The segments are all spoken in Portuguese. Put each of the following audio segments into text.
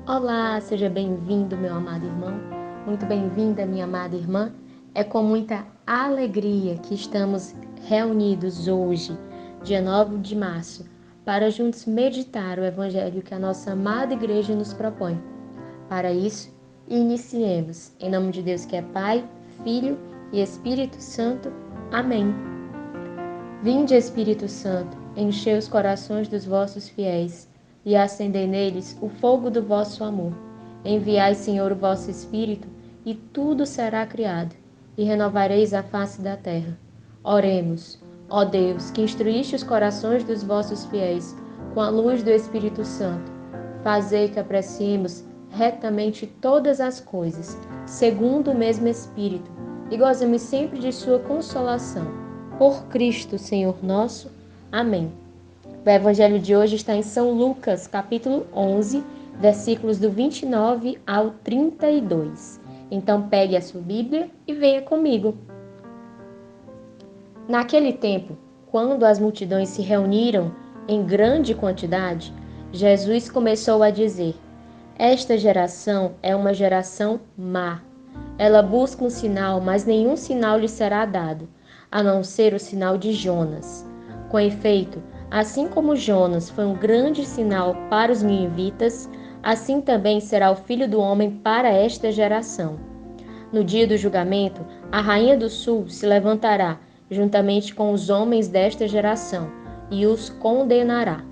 Olá, seja bem-vindo, meu amado irmão. Muito bem-vinda, minha amada irmã. É com muita alegria que estamos reunidos hoje, dia 9 de março, para juntos meditar o evangelho que a nossa amada igreja nos propõe. Para isso, iniciemos. Em nome de Deus que é Pai, Filho e Espírito Santo. Amém. Vinde, Espírito Santo, enchei os corações dos vossos fiéis e acendei neles o fogo do vosso amor. Enviai, Senhor, o vosso Espírito, e tudo será criado, e renovareis a face da terra. Oremos. Ó Deus, que instruíste os corações dos vossos fiéis com a luz do Espírito Santo, fazei que apreciemos retamente todas as coisas, segundo o mesmo Espírito, e gozemos sempre de sua consolação. Por Cristo, Senhor nosso. Amém. O evangelho de hoje está em São Lucas, capítulo 11, versículos do 29 ao 32. Então pegue a sua Bíblia e venha comigo. Naquele tempo, quando as multidões se reuniram em grande quantidade, Jesus começou a dizer: Esta geração é uma geração má. Ela busca um sinal, mas nenhum sinal lhe será dado, a não ser o sinal de Jonas. Com efeito, assim como Jonas foi um grande sinal para os ninivitas, assim também será o Filho do Homem para esta geração. No dia do julgamento, a rainha do sul se levantará juntamente com os homens desta geração e os condenará,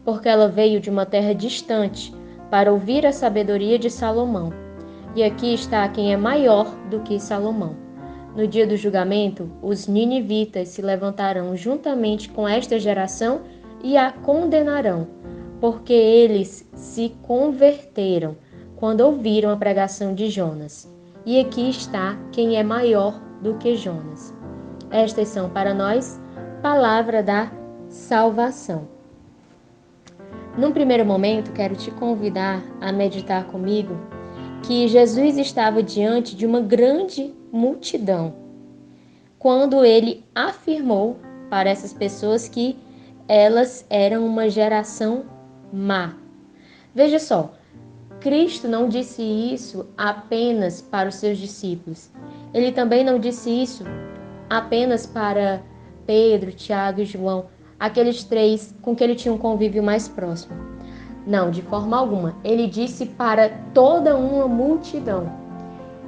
porque ela veio de uma terra distante para ouvir a sabedoria de Salomão. E aqui está quem é maior do que Salomão. No dia do julgamento, os ninivitas se levantarão juntamente com esta geração e a condenarão, porque eles se converteram quando ouviram a pregação de Jonas. E aqui está quem é maior do que Jonas. Estas são para nós palavra da salvação. Num primeiro momento, quero te convidar a meditar comigo que Jesus estava diante de uma grande multidão quando ele afirmou para essas pessoas que elas eram uma geração má. Veja só, Cristo não disse isso apenas para os seus discípulos. Ele também não disse isso apenas para Pedro, Tiago e João, aqueles três com que ele tinha um convívio mais próximo. Não, de forma alguma. Ele disse para toda uma multidão.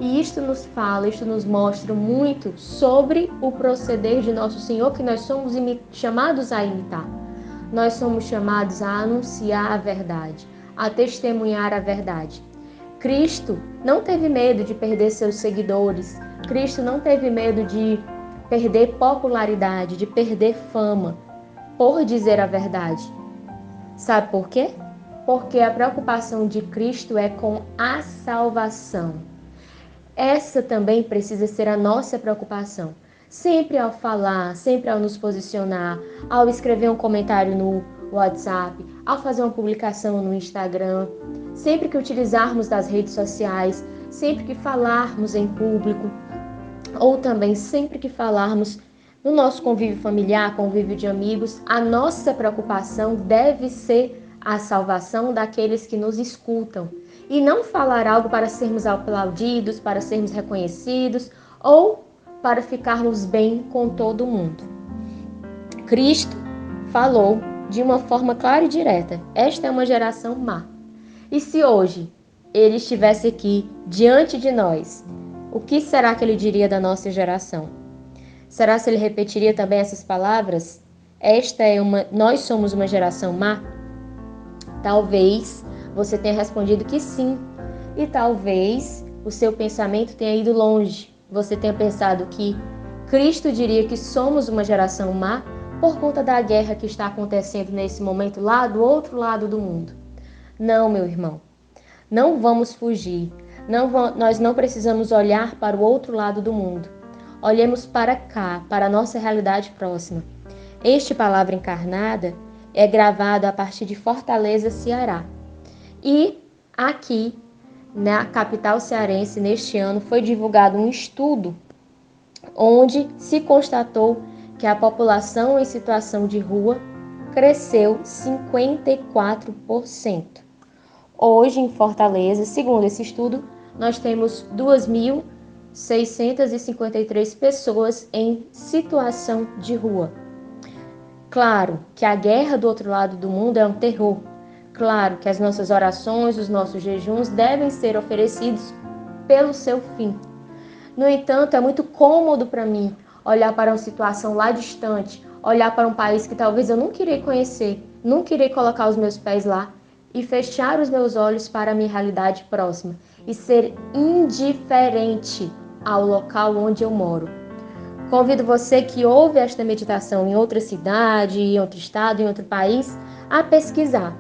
E isto nos fala, isto nos mostra muito sobre o proceder de nosso Senhor, que nós somos chamados a imitar. Nós somos chamados a anunciar a verdade, a testemunhar a verdade. Cristo não teve medo de perder seus seguidores. Cristo não teve medo de perder popularidade, de perder fama, por dizer a verdade. Sabe por quê? Porque a preocupação de Cristo é com a salvação. Essa também precisa ser a nossa preocupação. Sempre ao falar, sempre ao nos posicionar, ao escrever um comentário no WhatsApp, ao fazer uma publicação no Instagram, sempre que utilizarmos das redes sociais, sempre que falarmos em público, ou também sempre que falarmos no nosso convívio familiar, convívio de amigos, a nossa preocupação deve ser a salvação daqueles que nos escutam. E não falar algo para sermos aplaudidos, para sermos reconhecidos ou para ficarmos bem com todo mundo. Cristo falou de uma forma clara e direta: esta é uma geração má. E se hoje ele estivesse aqui diante de nós, o que será que ele diria da nossa geração? Será se ele repetiria também essas palavras? Nós somos uma geração má? Talvez você tenha respondido que sim. E talvez o seu pensamento tenha ido longe. Você tenha pensado que Cristo diria que somos uma geração má por conta da guerra que está acontecendo nesse momento lá do outro lado do mundo. Não, meu irmão. Não vamos fugir. Nós não precisamos olhar para o outro lado do mundo. Olhemos para cá, para a nossa realidade próxima. Este Palavra Encarnada é gravado a partir de Fortaleza, Ceará. E aqui, na capital cearense, neste ano, foi divulgado um estudo onde se constatou que a população em situação de rua cresceu 54%. Hoje, em Fortaleza, segundo esse estudo, nós temos 2.653 pessoas em situação de rua. Claro que a guerra do outro lado do mundo é um terror. Claro que as nossas orações, os nossos jejuns devem ser oferecidos pelo seu fim. No entanto, é muito cômodo para mim olhar para uma situação lá distante, olhar para um país que talvez eu nunca irei conhecer, nunca irei colocar os meus pés lá e fechar os meus olhos para a minha realidade próxima e ser indiferente ao local onde eu moro. Convido você que ouve esta meditação em outra cidade, em outro estado, em outro país, a pesquisar,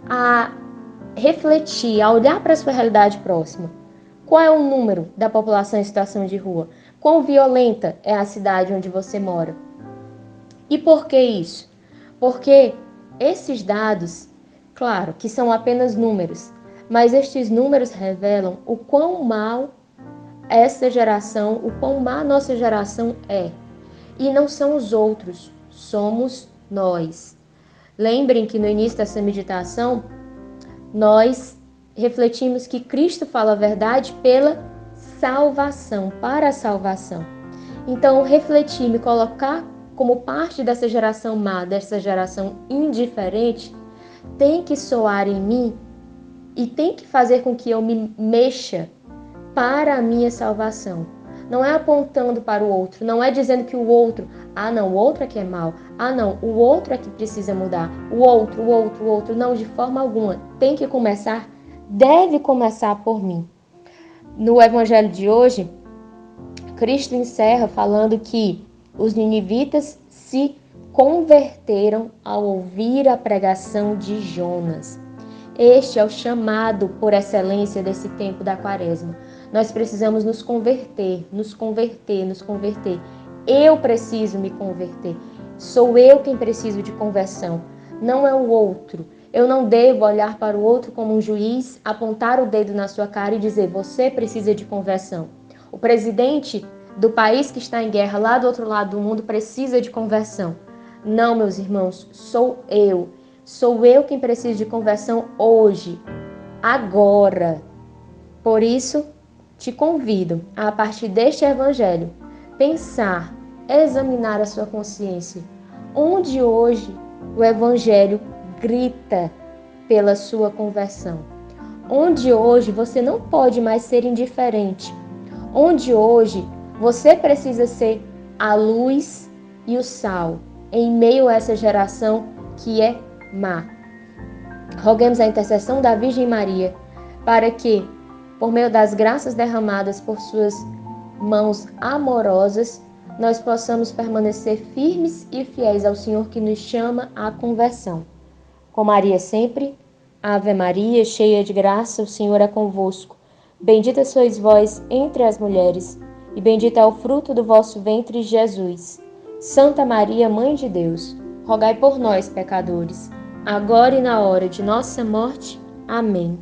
a refletir, a olhar para a sua realidade próxima. Qual é o número da população em situação de rua? Quão violenta é a cidade onde você mora? E por que isso? Porque esses dados, claro, que são apenas números, mas estes números revelam o quão mal essa geração, o quão má nossa geração é. E não são os outros, somos nós. Lembrem que no início dessa meditação, nós refletimos que Cristo fala a verdade pela salvação, para a salvação. Então, refletir, me colocar como parte dessa geração má, dessa geração indiferente, tem que soar em mim e tem que fazer com que eu me mexa para a minha salvação. Não é apontando para o outro, não é dizendo que o outro, não, o outro é que é mal, não, o outro é que precisa mudar, o outro, não, de forma alguma. Tem que começar, deve começar por mim. No evangelho de hoje, Cristo encerra falando que os ninivitas se converteram ao ouvir a pregação de Jonas. Este é o chamado por excelência desse tempo da quaresma. Nós precisamos nos converter. Eu preciso me converter. Sou eu quem preciso de conversão, não é o outro. Eu não devo olhar para o outro como um juiz, apontar o dedo na sua cara e dizer: você precisa de conversão. O presidente do país que está em guerra lá do outro lado do mundo precisa de conversão. Não, meus irmãos, sou eu. Sou eu quem precisa de conversão hoje, agora. Por isso, te convido a partir deste evangelho, pensar, examinar a sua consciência. Onde hoje o evangelho grita pela sua conversão? Onde hoje você não pode mais ser indiferente? Onde hoje você precisa ser a luz e o sal em meio a essa geração que é má? Roguemos a intercessão da Virgem Maria para que, por meio das graças derramadas por suas mãos amorosas, nós possamos permanecer firmes e fiéis ao Senhor que nos chama à conversão. Com Maria sempre, Ave Maria, cheia de graça, o Senhor é convosco. Bendita sois vós entre as mulheres, e bendito é o fruto do vosso ventre, Jesus. Santa Maria, Mãe de Deus, rogai por nós, pecadores, agora e na hora de nossa morte. Amém.